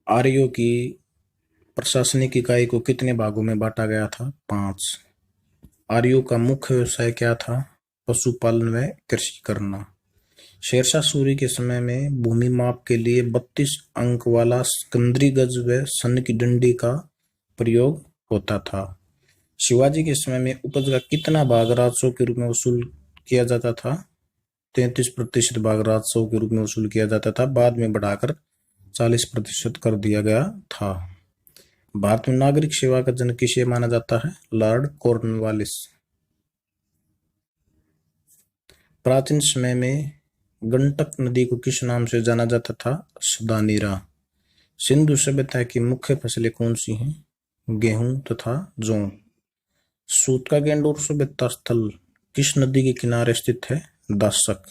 आर्यों की प्रशासनिक इकाई को कितने भागों में बांटा गया था? 5। आर्यों का मुख्य व्यवसाय क्या था? पशुपालन व कृषि करना। शेरशाह सूरी के समय में भूमि माप के लिए 32 अंक वाला सिकंदरी गज व सन की डंडी का प्रयोग होता था। शिवाजी के समय में उपज का कितना भाग राजस्व के रूप में वसूल किया जाता था? 33% भाग राजस्व के रूप में वसूल किया जाता था, बाद में बढ़ाकर 40% कर दिया गया था। भारत में नागरिक सेवा का जनक किसे माना जाता है? Lord Cornwallis. प्राचीन समय में गंडक नदी को किस नाम से जाना जाता था? सदानीरा। सिंधु सभ्यता की मुख्य फसलें कौन सी हैं? गेहूं तथा जौ। सूतकागेंडोर सभ्यता स्थल किस नदी के किनारे स्थित है? दाशक।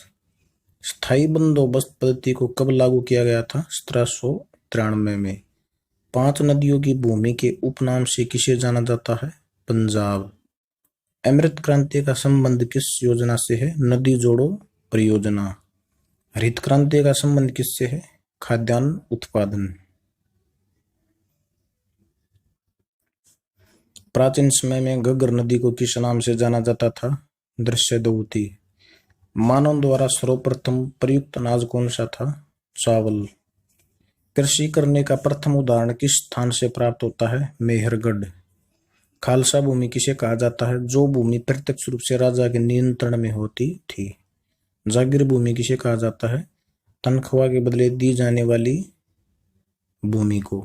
स्थायी बंदोबस्त पद्धति को कब लागू किया गया था? 1793 में। 5 नदियों की भूमि के उपनाम से किसे जाना जाता है? पंजाब। अमृत क्रांति का संबंध किस योजना से है? नदी जोड़ो परियोजना। हरित क्रांति का संबंध किससे है? खाद्यान्न उत्पादन। प्राचीन समय में घग्गर नदी को किस नाम से जाना जाता था? दृश्यद्युति। मानव द्वारा सर्वप्रथम प्रयुक्त अनाज कौन सा था? चावल। कृषि करने का प्रथम उदाहरण किस स्थान से प्राप्त होता है? मेहरगढ़। खालसा भूमि किसे कहा जाता है? जो भूमि प्रत्यक्ष रूप से राजा के नियंत्रण में होती थी। जागीर भूमि किसे कहा जाता है? तनख्वाह के बदले दी जाने वाली भूमि को।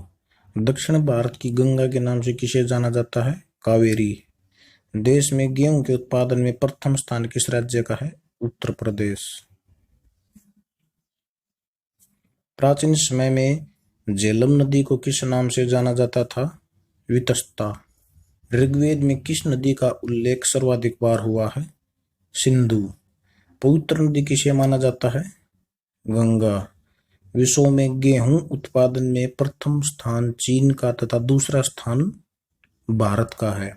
दक्षिण भारत की गंगा के नाम से किसे जाना जाता है? कावेरी। देश में गेहूं के उत्पादन में प्रथम स्थान किस राज्य का है? उत्तर प्रदेश। प्राचीन समय में झेलम नदी को किस नाम से जाना जाता था? वितस्ता। ऋग्वेद में किस नदी का उल्लेख सर्वाधिक बार हुआ है? सिंधु। पवित्र नदी किसे माना जाता है? गंगा। विश्व में गेहूं उत्पादन में प्रथम स्थान चीन का तथा दूसरा स्थान भारत का है।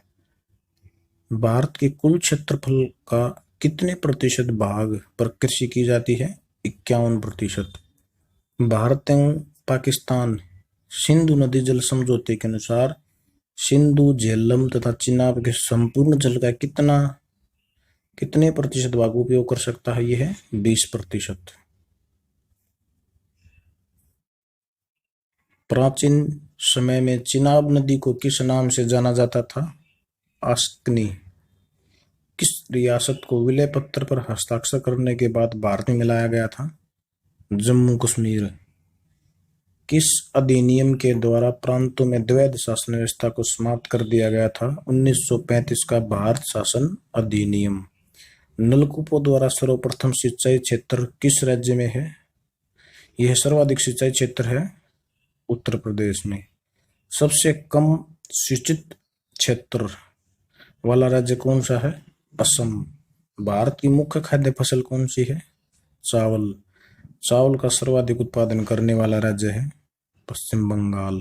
भारत के कुल क्षेत्रफल का कितने प्रतिशत भाग पर कृषि की जाती है? 51%। भारत एवं पाकिस्तान सिंधु नदी जल समझौते के अनुसार सिंधु, झेलम तथा चिनाब के संपूर्ण जल का कितने प्रतिशत भाग उपयोग कर सकता है? यह है 20%। प्राचीन समय में चिनाब नदी को किस नाम से जाना जाता था? आस्कनी। किस रियासत को विलय पत्र पर हस्ताक्षर करने के बाद भारत में मिलाया गया था? जम्मू कश्मीर। किस अधिनियम के द्वारा प्रांतों में द्वैध शासन व्यवस्था को समाप्त कर दिया गया था? 1935 का भारत शासन अधिनियम। नलकूपों द्वारा सर्वप्रथम सिंचाई क्षेत्र किस राज्य में है? यह सर्वाधिक सिंचाई क्षेत्र है उत्तर प्रदेश में। सबसे कम सिंचित क्षेत्र वाला राज्य कौन सा है? असम। भारत की मुख्य खाद्य फसल कौन सी है? चावल। चावल का सर्वाधिक उत्पादन करने वाला राज्य है पश्चिम बंगाल।